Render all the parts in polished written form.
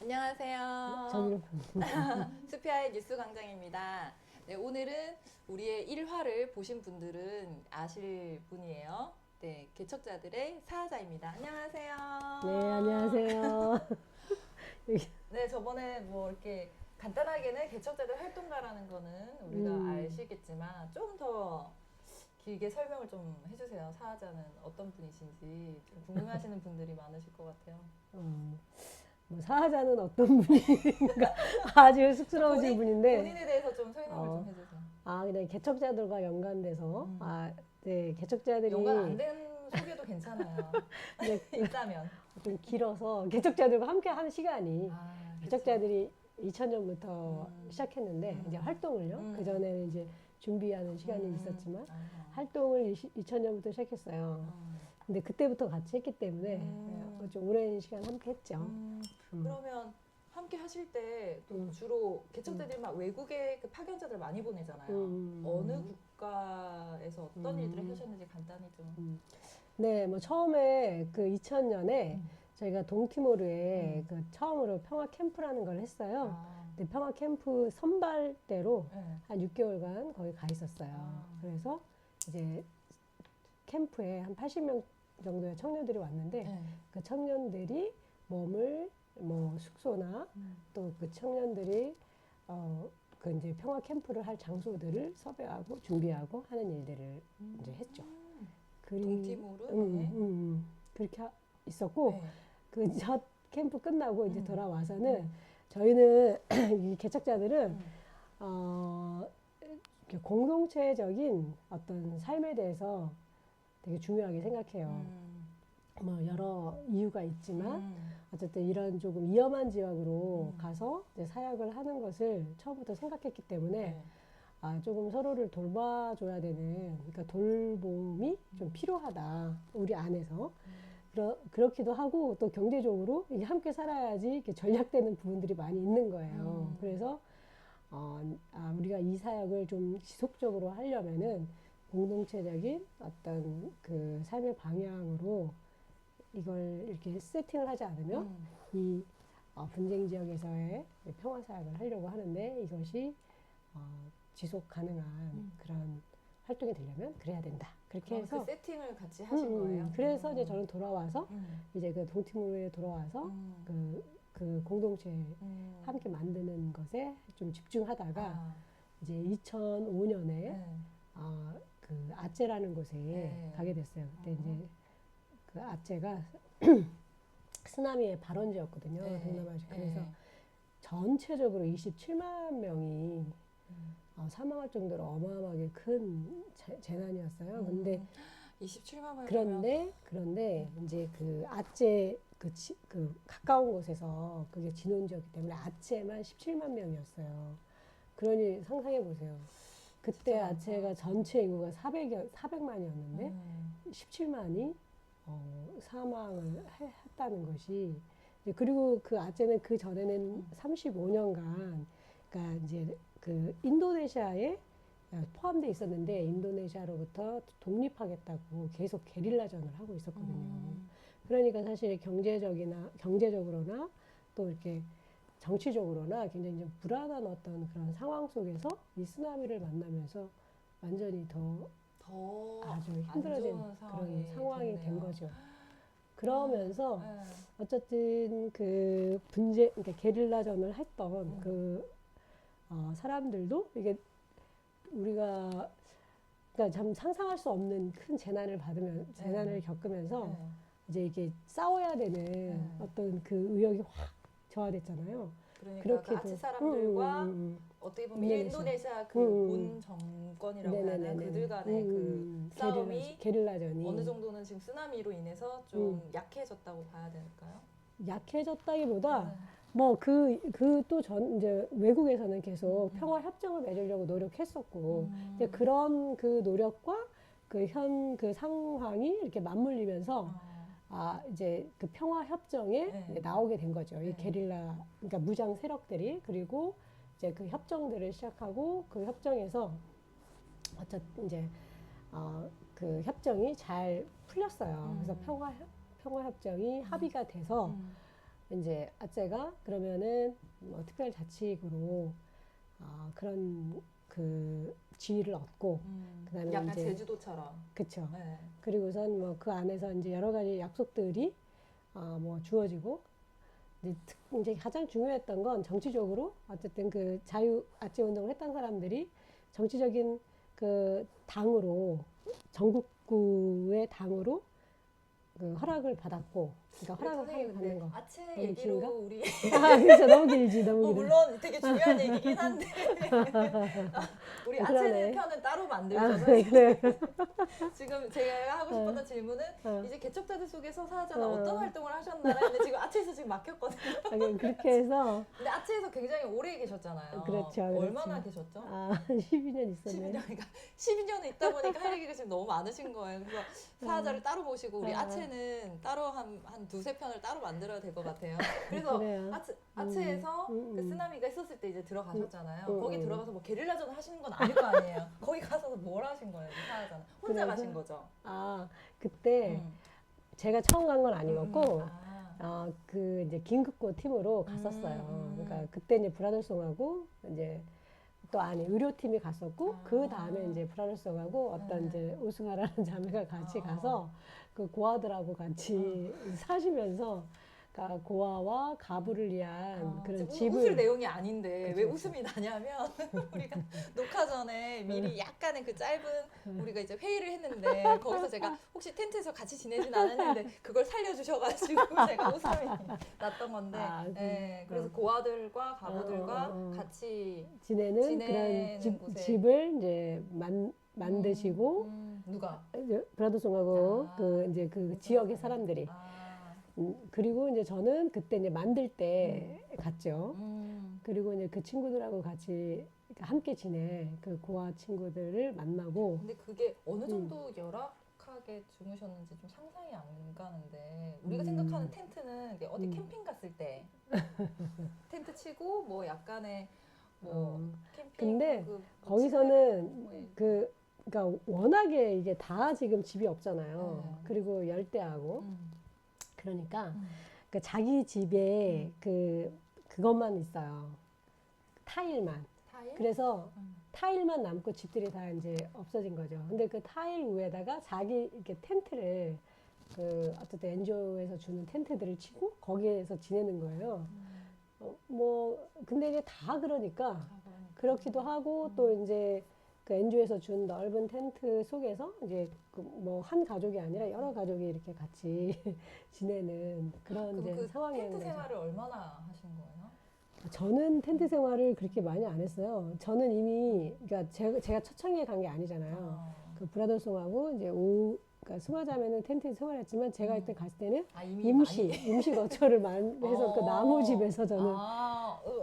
안녕하세요. 저기로 스피아의 뉴스 광장입니다. 네, 오늘은 우리의 1화를 보신 분들은 아실 분이에요. 네, 개척자들의 사하자입니다. 안녕하세요. 네, 안녕하세요. 네, 저번에 뭐 이렇게 간단하게는 개척자들 활동가라는 거는 우리가 아시겠지만 좀 더 길게 설명을 좀 해주세요. 사하자는 어떤 분이신지 좀 궁금해하시는 분들이 많으실 것 같아요. 뭐 사하자는 어떤 분인가 아주 쑥스러우신 분인데, 본인에 대해서 좀 설명을 좀 해주세요. 그냥 개척자들과 연관돼서, 네, 개척자들이 연관 안 된 소개도 괜찮아요. 네, 있다면. 좀 길어서 개척자들과 함께 하는 시간이 그쵸. 개척자들이 2000년부터 시작했는데 이제 활동을요. 그 전에는 이제 준비하는 시간이 있었지만 활동을 2000년부터 시작했어요. 근데 그때부터 같이 했기 때문에 좀 오랜 시간 함께 했죠. 그러면 함께 하실 때 또 주로 개척자들이 막 외국에 그 파견자들 많이 보내잖아요. 어느 국가에서 어떤 일들을 하셨는지 간단히 좀. 네, 뭐 처음에 그 2000년에 저희가 동티모르에 그 처음으로 평화 캠프라는 걸 했어요. 근데 평화 캠프 선발대로 한 6개월간 거기 가 있었어요. 그래서 이제 캠프에 한 80명 정도의 청년들이 왔는데 그 청년들이 머물 뭐 숙소나 또 그 청년들이 그 이제 평화 캠프를 할 장소들을 섭외하고 준비하고 하는 일들을 이제 했죠. 동티모르? 그렇게 있었고 네. 그 첫 캠프 끝나고 이제 돌아와서는 저희는 이 개척자들은 이렇게 공동체적인 어떤 삶에 대해서 되게 중요하게 생각해요. 뭐 여러 이유가 있지만 어쨌든 이런 조금 위험한 지역으로 가서 이제 사역을 하는 것을 처음부터 생각했기 때문에 조금 서로를 돌봐줘야 되는, 그러니까 돌봄이 좀 필요하다 우리 안에서. 그렇기도 하고 또 경제적으로 이게 함께 살아야지 이렇게 전략되는 부분들이 많이 있는 거예요. 그래서 우리가 이 사역을 좀 지속적으로 하려면은 공동체적인 어떤 그 삶의 방향으로 이걸 이렇게 세팅을 하지 않으면 이 분쟁 지역에서의 평화 사역을 하려고 하는데 이것이 지속 가능한 그런 활동이 되려면 그래야 된다. 그렇게 해서 그 세팅을 같이 하신 거예요. 그래서 이제 저는 돌아와서 이제 그 동티모르에 돌아와서 그 공동체 함께 만드는 것에 좀 집중하다가 이제 2005년에 그 아체라는 곳에 가게 됐어요. 그때 이제 그 아체가 쓰나미의 발원지였거든요. 동남아시아. 그래서 전체적으로 27만 명이 사망할 정도로 어마어마하게 큰 재난이었어요. 근데 27만 명. 그런데 이제 그 아체 그 가까운 곳에서 그게 진원지였기 때문에 아체만 17만 명이었어요. 그러니 상상해 보세요. 그때 아체가 전체 인구가 400만이었는데 17만이 사망을 했다는 것이, 그리고 그 아체는 그 전에는 35년간 그러니까 이제 그 인도네시아에 포함되어 있었는데 인도네시아로부터 독립하겠다고 계속 게릴라전을 하고 있었거든요. 그러니까 사실 경제적으로나 또 이렇게 정치적으로나 굉장히 좀 불안한 어떤 그런 상황 속에서 이 쓰나미를 만나면서 완전히 더 아주 힘들어진 그런 상황이 된 거죠. 그러면서 어쨌든 그 그러니까 게릴라전을 했던 그 사람들도 이게 우리가 그러니까 참 상상할 수 없는 큰 재난을 겪으면서 이제 이게 싸워야 되는 어떤 그 의욕이 확 저하됐잖아요. 그러니까 그 아치 사람들과 어떻게 보면 인도네시아 그 본 정권이라고 해야 하나 그들 간의 그 싸움이 게릴라전이 어느 정도는 지금 쓰나미로 인해서 좀 약해졌다고 봐야 될까요? 약해졌다기보다 뭐 또 이제 외국에서는 계속 평화 협정을 맺으려고 노력했었고 이제 그런 그 노력과 그 상황이 이렇게 맞물리면서 이제 그 평화 협정에 나오게 된 거죠. 이 게릴라, 그러니까 무장 세력들이. 그리고 이제 그 협정들을 시작하고 그 협정에서 어쨌든 이제 그 협정이 잘 풀렸어요. 그래서 평화 협정이 합의가 돼서 이제 아째가 그러면은 뭐 특별자치구로 그런 그 지위를 얻고 그다음에 약간 이제 제주도처럼. 그쵸. 네. 그리고선 뭐 그 안에서 이제 여러 가지 약속들이 뭐 주어지고 이제 가장 중요했던 건 정치적으로 어쨌든 그 자유 아째 운동을 했던 사람들이 정치적인 그 당으로 전국구의 당으로 그 허락을 받았고, 그러니까 우리 허락을 선생님 근데 받는 거. 아체 너무 얘기로 긴가? 우리 그렇죠. 너무 길지, 너무 뭐 길어. 물론 되게 중요한 얘기긴 한데 우리 아체 그러네. 편은 따로 만들죠. 그래. 지금 제가 하고 싶었던 질문은 이제 개척자들 속에서 사하자는 어떤 활동을 하셨나라 했는데 지금 아체에서 지금 막혔거든요. 그렇게 해서 근데 아체에서 굉장히 오래 계셨잖아요. 그렇죠, 얼마나 그렇죠. 계셨죠? 12년 있었네. 12년, 그러니까 12년을 있다 보니까 할 얘기가 지금 너무 많으신 거예요. 그래서 사하자를 따로 모시고 우리 아체는 따로 한 두세 편을 따로 만들어야 될 것 같아요. 그래서 그래요. 아체에서 그 쓰나미가 있었을 때 이제 들어가셨잖아요. 거기 음. 들어가서 뭐 게릴라전 하시는 건 아닐 거 아니에요. 거기 가서 뭘 하신 거예요? 사하자는 혼자 그래서? 가신 거죠? 그때 제가 처음 간 건 아니었고, 아. 그 이제 긴급고 팀으로 갔었어요. 그러니까 그때 이제 브라더송하고 이제 또 안에 의료팀이 갔었고, 그 다음에 이제 브라더송하고 어떤 이제 우승하라는 자매가 같이 가서 그 고아들하고 같이 사시면서 그러니까 고아와 가부를 위한 그런 집을 웃을 내용이 아닌데 그쵸, 왜 그쵸. 웃음이 나냐면 우리가 녹화 전에 미리 약간의 그 짧은 우리가 이제 회의를 했는데 거기서 제가 혹시 텐트에서 같이 지내진 않았는데 그걸 살려주셔가지고 제가 웃음이 났던 건데 네, 그래서 고아들과 가부들과 같이 지내는 그런 곳에 집을 이제 만드시고 누가? 브라더송하고 그 이제 그 지역의 사람들이 그리고 이제 저는 그때 이제 만들 때 갔죠. 그리고 이제 그 친구들하고 같이 함께 지내 그 고아 친구들을 만나고. 근데 그게 어느 정도 열악하게 주무셨는지 좀 상상이 안 가는데 우리가 생각하는 텐트는 이게 어디 캠핑 갔을 때 텐트 치고 뭐 약간의 뭐 캠핑 근데 그 거기서는 뭐 그러니까 워낙에 이게 다 지금 집이 없잖아요. 네. 그리고 열대하고 그러니까 그 자기 집에 그것만 있어요. 타일만. 타일? 그래서 타일만 남고 집들이 다 이제 없어진 거죠. 근데 그 타일 위에다가 자기 이렇게 텐트를 그 어쨌든 엔조에서 주는 텐트들을 치고 거기에서 지내는 거예요. 뭐 근데 이제 다 그러니까 그렇기도 하고 또 이제 그 엔조에서 준 넓은 텐트 속에서 이제 뭐 한 가족이 아니라 여러 가족이 이렇게 같이 지내는 그런 이제 그 상황이었는 텐트 거죠. 생활을 얼마나 하신 거예요? 저는 텐트 생활을 그렇게 많이 안 했어요. 저는 이미 그러니까 제가 초창기에 간 게 아니잖아요. 그 브라더송하고 이제 그러니까 승화자매는 텐트에 생활했지만 제가 이때 갔을 때는 이미 임시 거처를 해서 그 나무 집에서 저는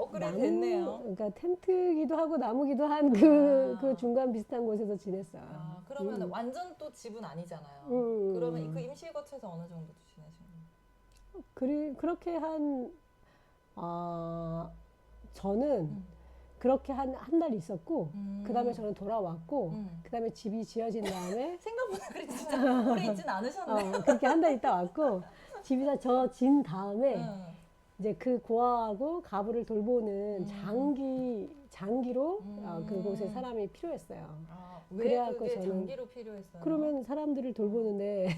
업그레이드 됐네요. 그러니까 텐트기도 하고 나무기도 한 그 중간 비슷한 곳에서 지냈어요. 그러면 완전 또 집은 아니잖아요. 그러면 그 임시 거처에서 어느 정도 지내신 거예요? 그렇게 저는 그렇게 한 달 있었고, 그 다음에 저는 돌아왔고, 그 다음에 집이 지어진 다음에 생각보다 그래 진짜 오래 있진 않으셨네. 그렇게 한 달 있다 왔고, 집이 다 져진 다음에 이제 그 고아하고 가부를 돌보는 장기로 그곳에 사람이 필요했어요. 왜 그래갖고 그게 저는 장기로 필요했어요? 그러면 사람들을 돌보는데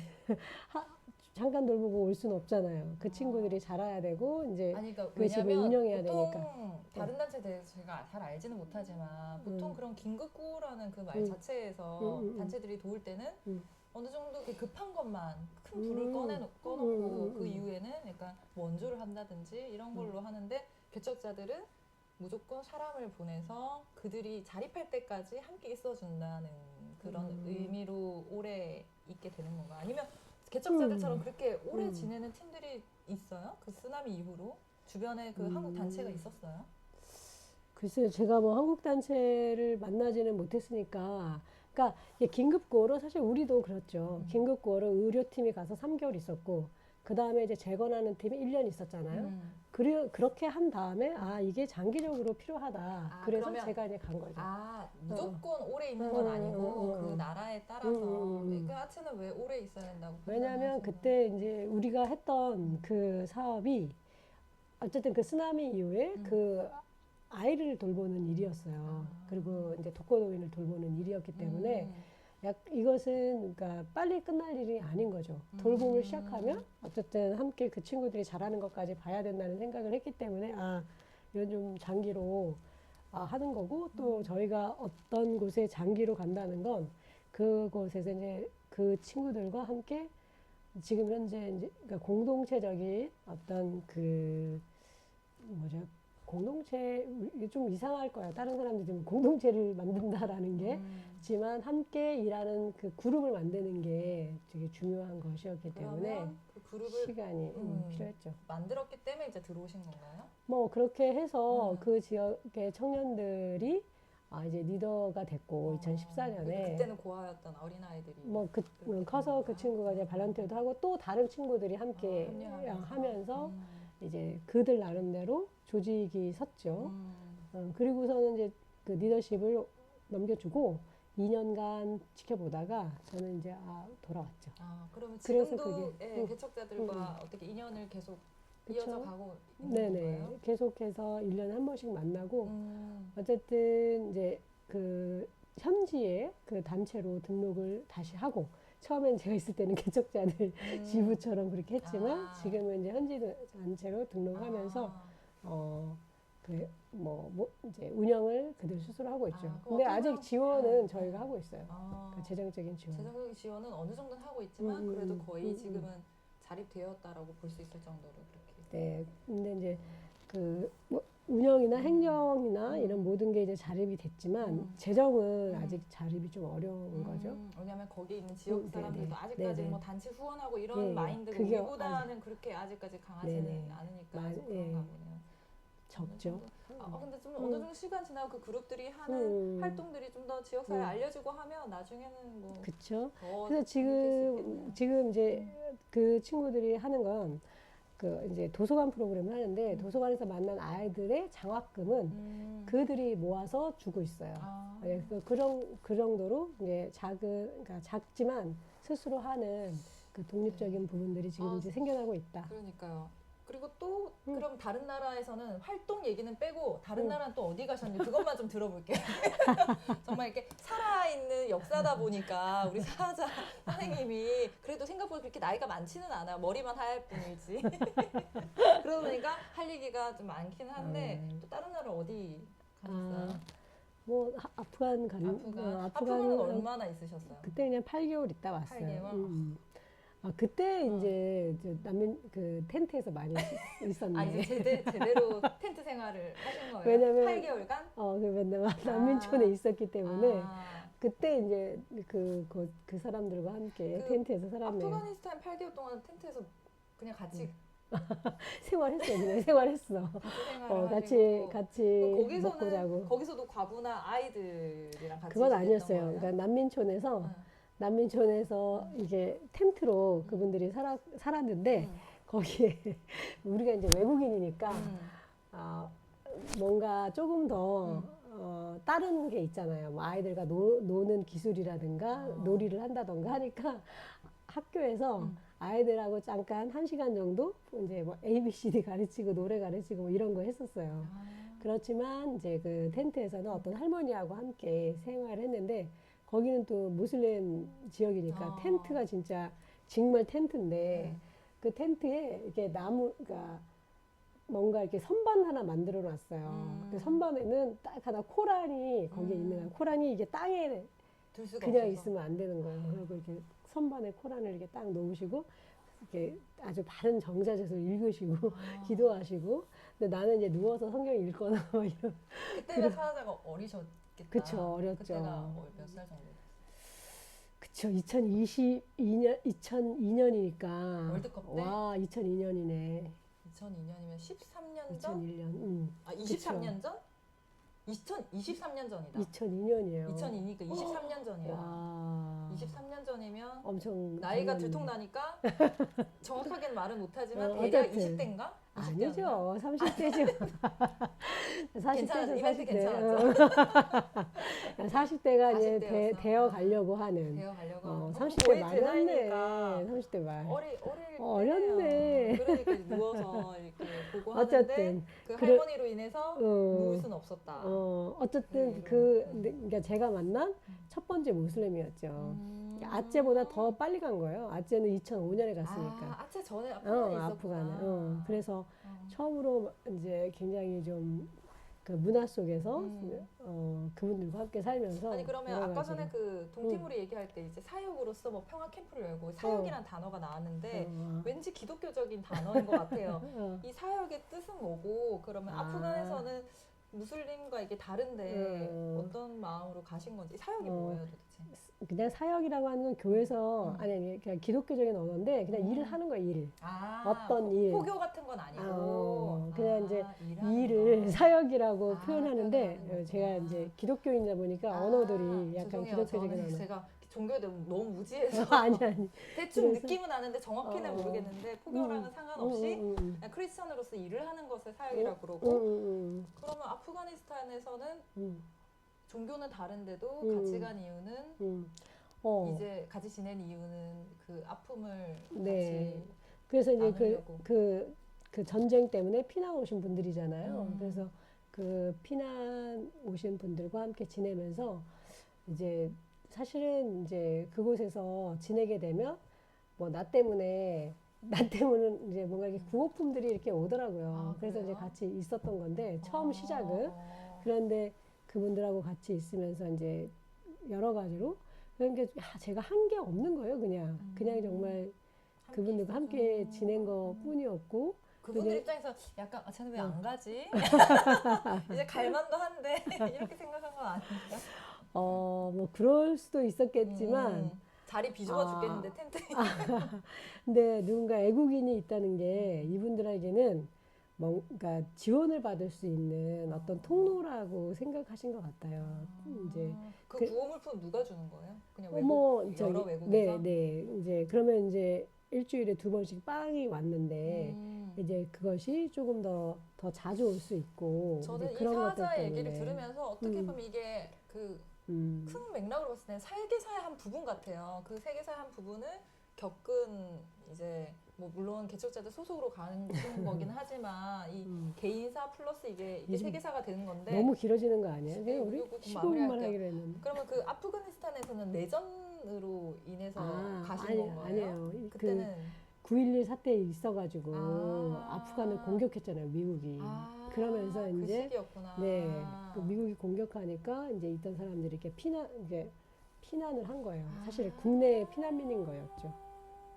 잠깐 돌보고 올 수는 없잖아요. 그 친구들이 자라야 되고 이제 그러니까 그 집을 왜냐면 운영해야 보통 되니까. 다른 단체에 대해서 제가 잘 알지는 못하지만 보통 그런 긴급구라는 그 말 자체에서 단체들이 도울 때는 어느 정도 급한 것만 큰 불을 꺼놓고 그 이후에는 약간 원조를 한다든지 이런 걸로 하는데 개척자들은 무조건 사람을 보내서 그들이 자립할 때까지 함께 있어준다는 그런 의미로 오래 있게 되는 건가? 아니면 개척자들처럼 그렇게 오래 지내는 팀들이 있어요? 그 쓰나미 이후로 주변에 그 한국 단체가 있었어요? 글쎄요, 제가 뭐 한국 단체를 만나지는 못했으니까. 그러니까 긴급구호로 사실 우리도 그렇죠. 긴급구호로 의료팀이 가서 3개월 있었고, 그 다음에 이제 재건하는 팀이 1년 있었잖아요. 그렇게 한 다음에 이게 장기적으로 필요하다. 그래서 그러면, 제가 이제 간 거죠. 무조건 오래 있는 건 아니고 그 나라에 따라서 그 하츠는 왜 오래 있어야 된다고? 왜냐하면 그때 이제 우리가 했던 그 사업이 어쨌든 그 쓰나미 이후에 그 아이를 돌보는 일이었어요. 그리고 이제 독거노인을 돌보는 일이었기 때문에 이것은 그러니까 빨리 끝날 일이 아닌 거죠. 돌봄을 시작하면 어쨌든 함께 그 친구들이 잘하는 것까지 봐야 된다는 생각을 했기 때문에 이건 좀 장기로 하는 거고 또 저희가 어떤 곳에 장기로 간다는 건 그곳에서 이제 그 친구들과 함께 지금 현재 이제 그러니까 공동체적인 어떤 그 뭐죠? 공동체 이게 좀 이상할 거예요. 다른 사람들이 좀 공동체를 만든다라는 게 지만 함께 일하는 그 그룹을 만드는 게 되게 중요한 것이었기 때문에 그 그룹을 시간이 필요했죠. 만들었기 때문에 이제 들어오신 건가요? 뭐 그렇게 해서 그 지역의 청년들이 이제 리더가 됐고 2014년에 그때는 고아였던 어린아이들이 커서 그 친구가 이제 발란티어도 하고 또 다른 친구들이 함께 하면서 이제 그들 나름대로 조직이 섰죠. 그리고서는 이제 그 리더십을 넘겨주고 2년간 지켜보다가 저는 이제 돌아왔죠. 그러면 그래서 지금도 개척자들과 어떻게 인연을 계속 이어져 가고 있는 네네. 건가요? 계속해서 1년에 한 번씩 만나고 어쨌든 이제 그 현지에 그 단체로 등록을 다시 하고 처음엔 제가 있을 때는 개척자들 지부처럼 그렇게 했지만 지금은 이제 현지 단체로 등록하면서 이제 운영을 그들 스스로 하고 있죠. 근데 아직 지원은 저희가 하고 있어요. 그 재정적인 지원. 재정적인 지원은 어느 정도는 하고 있지만 그래도 거의 지금은 자립되었다라고 볼 수 있을 정도로 그렇게. 네. 근데 이제 그 운영이나 행정이나 이런 모든 게 이제 자립이 됐지만 재정은 아직 자립이 좀 어려운 거죠. 왜냐하면 거기 있는 지역 사람들도 아직까지 네네. 뭐 단체 후원하고 이런 마인드가 그게 우리보다는 그렇게 아직까지 강하지는 않으니까 그런가 보네요. 적죠. 근데 좀 어느 정도 시간 지나고 그 그룹들이 하는 활동들이 좀 더 지역사회에 알려지고 하면 나중에는 뭐 그렇죠. 더 그래서 지금 이제 그 친구들이 하는 건 그 이제 도서관 프로그램을 하는데 도서관에서 만난 아이들의 장학금은 그들이 모아서 주고 있어요. 그 정도로 이제 그러니까 작지만 스스로 하는 그 독립적인 부분들이 지금 이제 생겨나고 있다. 그러니까요. 그리고 또 그럼 다른 나라에서는 활동 얘기는 빼고 다른 나라는 또 어디 가셨는지 그것만 좀 들어볼게요. 정말 이렇게 살아있는 역사다 보니까 우리 사자 선생님이 그래도 생각보다 그렇게 나이가 많지는 않아요. 머리만 하얄 뿐이지. 그러다 보니까 할 얘기가 좀 많긴 한데 또 다른 나라 어디 가셨어요? 뭐 아프간 아프간은 얼마나 있으셨어요? 그때 그냥 8개월 있다 왔어요. 8개월? 그때 이제 난민 그 텐트에서 많이 있었는데. 이제 제대로 텐트 생활을 하신 거예요? 왜냐면 8개월간? 왜냐면 난민촌에 있었기 때문에 그때 이제 그 사람들과 함께 텐트에서 살았네요. 아프가니스탄 8개월 동안 텐트에서 그냥 같이 생활했어요. 그냥 생활했어. 같이 먹고 자고. 거기서도 과부나 아이들이랑 같이 그건 아니었어요. 그러니까 난민촌에서 이게 텐트로 그분들이 살았는데 거기에 우리가 이제 외국인이니까 뭔가 조금 더 다른 게 있잖아요. 뭐 아이들과 노는 기술이라든가 놀이를 한다던가 하니까 학교에서 아이들하고 잠깐 1시간 정도 이제 뭐 ABCD 가르치고 노래 가르치고 뭐 이런 거 했었어요. 그렇지만 이제 그 텐트에서는 어떤 할머니하고 함께 생활을 했는데 거기는 또 무슬림 지역이니까 텐트가 진짜 정말 텐트인데 그 텐트에 이렇게 그러니까 뭔가 이렇게 선반 하나 만들어 놨어요. 그 선반에는 딱 하나 코란이 거기에 있는 거야. 코란이 이게 땅에 그냥 있으면 안 되는 거예요. 그리고 이렇게 선반에 코란을 이렇게 딱 놓으시고 이렇게 아주 바른 정자세로 읽으시고 기도하시고. 근데 나는 이제 누워서 성경 읽거나 뭐 이런. 그때가 사자가 어리셨겠다. 그쵸, 어렸죠. 그때가 몇 살 정도? 그쵸, 2002년이니까. 월드컵 때? 와, 2002년이네. 2002년이면 13년 전? 2001년. 23년 전? 2023년 전이다. 2002년이에요. 2002니까 23년 전이야. 와. 23년 전이면 엄청 나이가 젊었네. 들통나니까 정확하게는 말은 못하지만 대략 20대인가? 아니죠. 30대죠. 40대죠. 이벤트 40대. 괜찮았죠? 40대가 이제 40대였어. 되어 가려고 하는. 되어 가려고 하고 30대 거의 말이었네. 대나이니까 30대 말. 어릴 어렸네. 때네요. 그러니까 누워서 이렇게 보고 어쨌든 하는데 그 그래- 할머니로 인해서 어, 누울 수는 없었다. 어쨌든 그 그러니까 제가 만난 첫 번째 모슬렘이었죠. 음. 아째보다 더 빨리 간 거예요. 아째는 2005년에 갔으니까. 아체 전에 아프간에 있었구나. 아프간에. 그래서 어. 처음으로 이제 굉장히 좀 그 문화 속에서 그분들과 함께 살면서 아니 그러면 여러 아까 가지. 전에 그 동티모리 얘기할 때 이제 사육으로서 뭐 평화 캠프를 열고 사육이란 단어가 나왔는데 왠지 기독교적인 단어인 것 같아요. 이 사역의 뜻은 뭐고 그러면 아프간에서는 무슬림과 이게 다른데 어떤 마음으로 가신 건지 사역이 뭐예요 도대체? 그냥 사역이라고 하는 건 교회에서 아니 그냥 기독교적인 언어인데 그냥 일을 하는 거야 일. 어떤 일. 포교 같은 건 아니고 그냥 이제 일하는 일을 거. 사역이라고 표현하는데 표현하는 거구나. 제가 이제 기독교인이다 보니까 언어들이 약간 죄송해요. 기독교적인 저는 언어. 제가 종교에 대해 너무 무지해서 아니 대충 그래서- 느낌은 아는데 정확히는 모르겠는데 포교랑은 상관없이 그냥 크리스천으로서 일을 하는 것을 사역이라고 그러고 그러면 아프가니스탄에서는 종교는 다른데도 같이 간 이유는 이제 같이 지낸 이유는 그 아픔을 네. 같이 그래서 이제 나누려고. 그 전쟁 때문에 피난 오신 분들이잖아요. 그래서 그 피난 오신 분들과 함께 지내면서 이제 사실은 이제 그곳에서 지내게 되면 뭐 나 때문에 이제 뭔가 이렇게 구호품들이 이렇게 오더라고요. 그래서 이제 그래요? 같이 있었던 건데 처음 시작은 그런데 그분들하고 같이 있으면서 이제 여러 가지로 그러니까 제가 한 게 없는 거예요. 그냥 정말 그분들과 함께 지낸 것 뿐이었고 그분들 그게- 입장에서 약간 쟤는 왜 안 가지? 이제 갈만도 한데 이렇게 생각한 건 아닌가? 뭐 그럴 수도 있었겠지만 자리 비좁아 죽겠는데 텐트. 근데 누군가 애국인이 있다는 게 이분들에게는 뭔가 지원을 받을 수 있는 어떤 통로라고 생각하신 것 같아요. 이제 그 그- 구호물품 누가 주는 거예요? 그냥 뭐 외국 여러 저기 외국에서? 네 이제 그러면 이제 일주일에 2번씩 빵이 왔는데 이제 그것이 조금 더 자주 올 수 있고 저는 이제 이 그런 것들 사자의 얘기를 때문에 들으면서 어떻게 보면 이게 그 음, 큰 맥락으로 봤을 때는 세계사의 한 부분 같아요. 그 세계사의 한 부분을 겪은 이제 뭐 물론 개척자들 소속으로 가는 거긴 하지만 이 개인사 플러스 이게 세계사가 되는 건데 너무 길어지는 거 아니에요? 네, 우리 이거 곧 15분만 마무리할게요. 하기로 했는데. 그러면 그 아프가니스탄에서는 내전으로 인해서 가신 아니, 건가요? 아니에요. 그때는 9.11 사태 있어가지고 아. 아프간을 공격했잖아요, 미국이. 그러면서 그 이제 시기였구나. 네, 그 미국이 공격하니까 이제 있던 사람들이 이렇게 피난을 한 거예요. 사실 국내 피난민인 거였죠.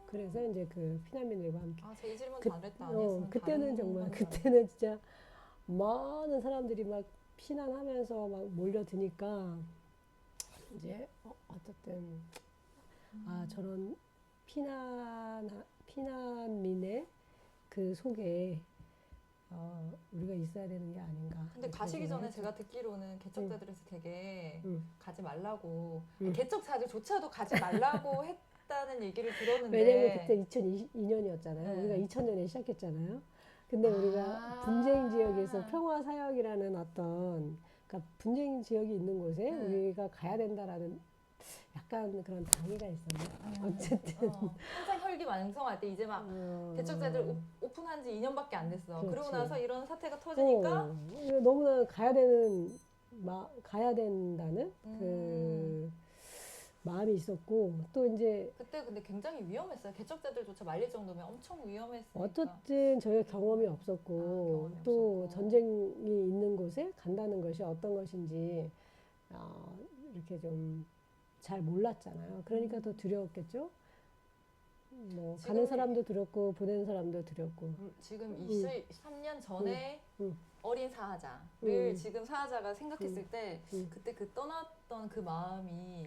그래서 이제 그 피난민들과 함께. 제 이 질문 그- 잘했다. 안 했으면 그때는 다른 정말 건데. 그때는 진짜 많은 사람들이 막 피난하면서 막 몰려드니까 이제 어쨌든 저런 피난민의 그 속에 우리가 있어야 되는 게 아닌가. 근데 이렇게 가시기 전에 생각했죠. 제가 듣기로는 개척자들에서 되게 음. 가지 말라고 개척자들조차도 가지 말라고 했다는 얘기를 들었는데 왜냐면 그때 2002년이었잖아요. 네. 우리가 2000년에 시작했잖아요. 근데 우리가 분쟁 지역에서 평화 사역이라는 그러니까 분쟁 지역이 있는 곳에 우리가 가야 된다라는 약간 그런 당위가 있었네. 어쨌든 한창 혈기왕성할 때 이제 막 개척자들 오픈한 지 2년밖에 안 됐어. 그러고 그렇지. 나서 이런 사태가 터지니까 너무나 가야 된다는 그 마음이 있었고 또 이제 그때 근데 굉장히 위험했어요. 개척자들조차 말릴 정도면 엄청 위험했으니까. 어쨌든 저희가 경험이 없었고 경험이 또 없었고. 전쟁이 있는 곳에 간다는 것이 어떤 것인지 이렇게 좀 잘 몰랐잖아요. 그러니까 더 두려웠겠죠. 뭐 가는 지금이- 사람도 두렵고 보내는 사람도 두렵고. 지금 23년 전에 어린 사하자를 지금 사하자가 생각했을 때 그때 그 떠났던 그 마음이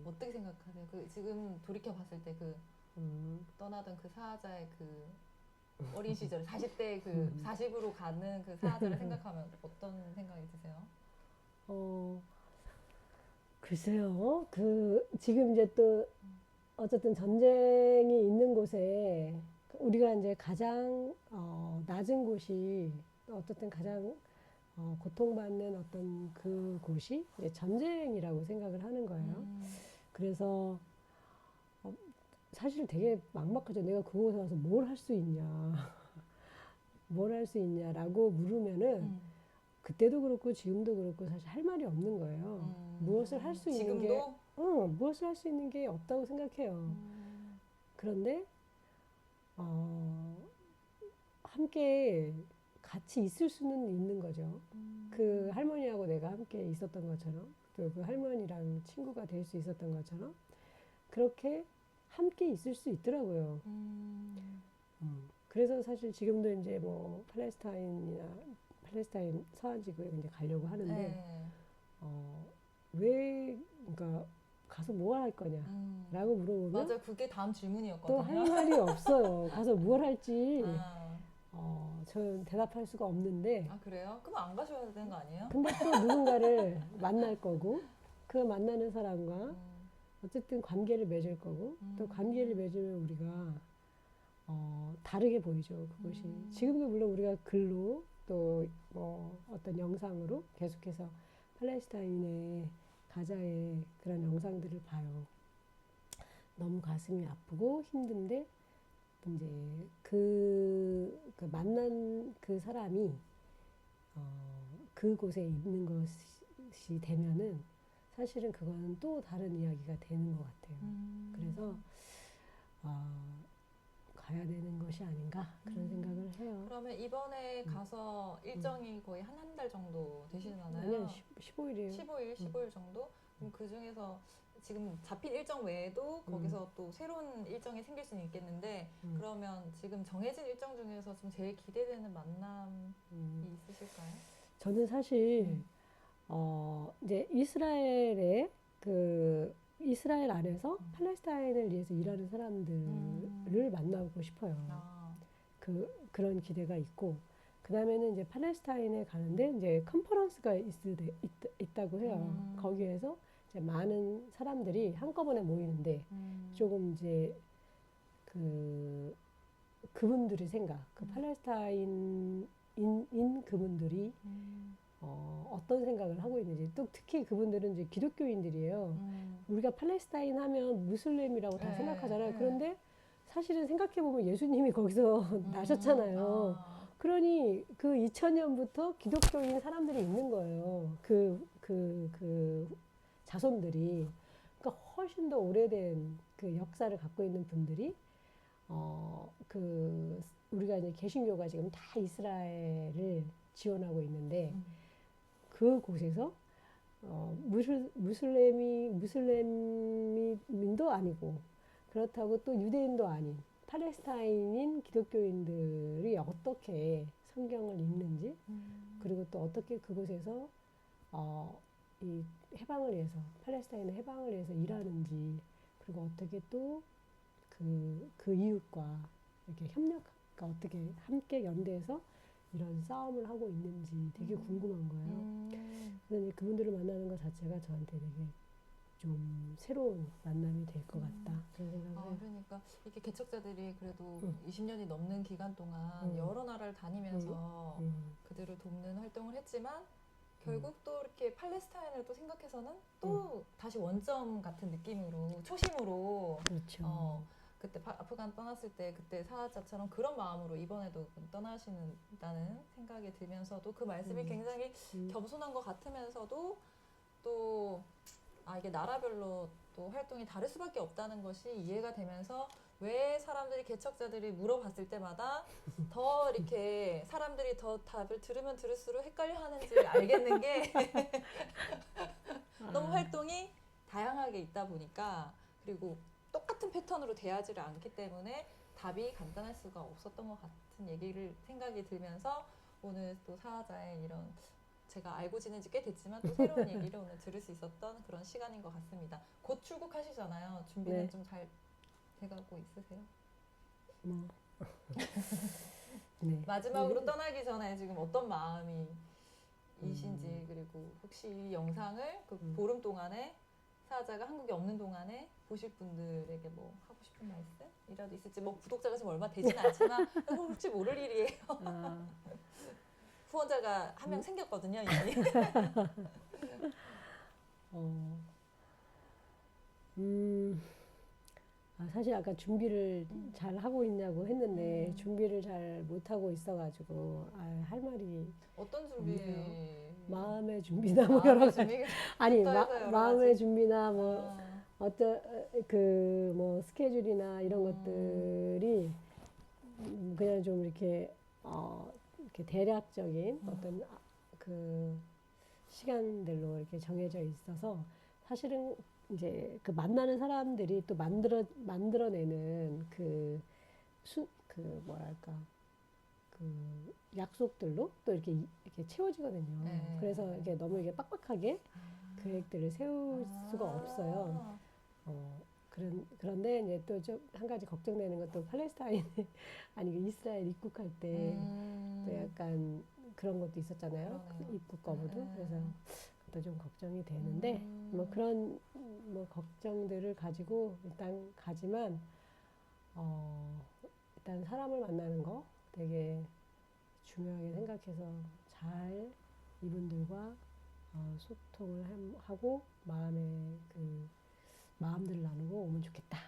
어떻게 생각하세요? 그 지금 돌이켜 봤을 때 그 떠나던 그 사하자의 그 어린 시절 40대 그 40으로 가는 그 사하자를 생각하면 어떤 생각이 드세요? 글쎄요. 지금 이제 또 어쨌든 전쟁이 있는 곳에 우리가 이제 가장 낮은 곳이 어떻든 가장 고통받는 어떤 그 곳이 이제 전쟁이라고 생각을 하는 거예요. 그래서 사실 되게 막막하죠. 내가 그곳에 와서 뭘 할 수 있냐, 뭘 할 수 있냐라고 물으면은 그때도 그렇고 지금도 그렇고 사실 할 말이 없는 거예요. 무엇을 할 수 있는 게, 무엇을 할 수 있는 게 없다고 생각해요. 그런데 함께 같이 있을 수는 있는 거죠. 그 할머니하고 내가 함께 있었던 것처럼, 또 그 할머니랑 친구가 될 수 있었던 것처럼 그렇게 함께 있을 수 있더라고요. 그래서 사실 지금도 이제 뭐 팔레스타인 서안 지구에 이제 가려고 하는데 네. 왜 그러니까 가서 뭘 할 거냐라고 물어보면 맞아, 그게 다음 또 질문이었거든요. 할 말이 없어요. 가서 뭘 할지 저는 대답할 수가 없는데. 아, 그래요? 그럼 안 가셔야 되는 거 아니에요? 근데 또 누군가를 만날 거고 그 만나는 사람과 어쨌든 관계를 맺을 거고 또 관계를 맺으면 우리가 다르게 보이죠. 그것이 지금도 물론 우리가 글로 또 뭐 어떤 영상으로 계속해서 팔레스타인의 가자의 그런 영상들을 봐요. 너무 가슴이 아프고 힘든데 이제 그 만난 그 사람이 그곳에 있는 것이 되면은 사실은 그거는 또 다른 이야기가 되는 것 같아요. 그래서 가야 되는 것이 아닌가 그런 생각을 해요. 그러면 이번에 가서 일정이 거의 한 달 정도 되시나요? 아니요, 15일이에요. 15일 정도? 그럼 그 중에서 지금 잡힌 일정 외에도 거기서 또 새로운 일정이 생길 수는 있겠는데 그러면 지금 정해진 일정 중에서 좀 제일 기대되는 만남이 있으실까요? 저는 사실 이제 이스라엘 안에서 팔레스타인을 위해서 일하는 사람들을 만나고 싶어요. 그런 기대가 있고, 그 다음에는 이제 팔레스타인에 가는데 이제 컨퍼런스가 있다고 해요. 거기에서 이제 많은 사람들이 한꺼번에 모이는데 조금 이제 그분들의 생각, 그 팔레스타인인 그분들이 어떤 생각을 하고 있는지, 또 특히 그분들은 이제 기독교인들이에요. 우리가 팔레스타인 하면 무슬림이라고 다 생각하잖아요. 그런데 사실은 생각해보면 예수님이 거기서 나셨잖아요. 그러니 그 2000년부터 기독교인 사람들이 있는 거예요. 그 자손들이. 그러니까 훨씬 더 오래된 그 역사를 갖고 있는 분들이, 우리가 이제 개신교가 지금 다 이스라엘을 지원하고 있는데, 그곳에서 무슬림민도 아니고 그렇다고 또 유대인도 아닌 팔레스타인인 기독교인들이 어떻게 성경을 읽는지 그리고 또 어떻게 그곳에서 이 해방을 위해서 팔레스타인의 해방을 위해서 일하는지 그리고 어떻게 또 그 이웃과 이렇게 그러니까 어떻게 함께 연대해서 이런 싸움을 하고 있는지 되게 궁금한 거예요. 그래서 그분들을 만나는 것 자체가 저한테 되게 좀 새로운 만남이 될 것 같다. 그런 생각을 해요. 그러니까 이게 개척자들이 그래도 20년이 넘는 기간 동안 여러 나라를 다니면서 그들을 돕는 활동을 했지만 결국 또 이렇게 팔레스타인을 또 생각해서는 또 다시 원점 같은 느낌으로 초심으로 그렇죠. 그때 아프간 떠났을 때 그때 사자처럼 그런 마음으로 이번에도 떠나신다는 생각이 들면서도 그 말씀이 굉장히 겸손한 것 같으면서도 또 이게 나라별로 또 활동이 다를 수밖에 없다는 것이 이해가 되면서 왜 사람들이 개척자들이 물어봤을 때마다 더 이렇게 사람들이 더 답을 들으면 들을수록 헷갈려 하는지 알겠는 게 너무 활동이 다양하게 있다 보니까 그리고 똑같은 패턴으로 대하지를 않기 때문에 답이 간단할 수가 없었던 것 같은 생각이 들면서 오늘 또 사자의 이런 제가 알고 지낸 지 꽤 됐지만 또 새로운 얘기를 오늘 들을 수 있었던 그런 시간인 것 같습니다. 곧 출국하시잖아요. 준비는 네. 좀 잘 돼가고 있으세요? 네. 마지막으로 떠나기 전에 지금 어떤 마음이신지 그리고 혹시 이 영상을 그 보름 동안에 사자가 한국에 없는 동안에 보실 분들에게 뭐 하고 싶은 말씀이라도 있을지, 뭐 구독자가 지금 얼마 되진 않지만 혹시 모를 일이에요. 아, 후원자가 한 명 생겼거든요, 이미. 어, 사실 아까 준비를 잘 하고 있냐고 했는데 준비를 잘 못하고 있어가지고 할 말이 어떤 준비? 없네요. 마음의 준비나 뭐 여러 가지. 준비. 아니 부터 해서 여러 마음의 가지. 준비나 뭐 아, 어떤 그 뭐 스케줄이나 이런 것들이 그냥 좀 이렇게 이렇게 대략적인 어떤 그 시간들로 이렇게 정해져 있어서 사실은 이제 그 만나는 사람들이 또 만들어내는 그 뭐랄까 그 약속들로 또 이렇게 채워지거든요. 네. 그래서 이게 너무 이게 빡빡하게 계획들을 세울 수가 없어요. 그런데 이제 또 좀 한 가지 걱정되는 것도 팔레스타인 아니 이스라엘 입국할 때 또 약간 그런 것도 있었잖아요. 그러네요. 입국 거부도. 그래서 그것도 좀 걱정이 되는데 뭐 그런 뭐 걱정들을 가지고 일단 가지만 일단 사람을 만나는 거 되게 중요하게 생각해서 잘 이분들과 소통을 하고 마음들을 나누고 오면 좋겠다.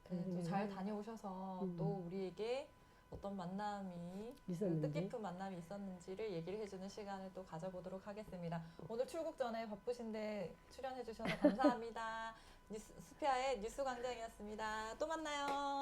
그런 네, 또 생각을 잘 다녀오셔서 또 우리에게 어떤 만남이 있었는지. 뜻깊은 만남이 있었는지를 얘기를 해주는 시간을 또 가져보도록 하겠습니다. 오늘 출국 전에 바쁘신데 출연해주셔서 감사합니다. 스피아의 뉴스 광장이었습니다. 또 만나요.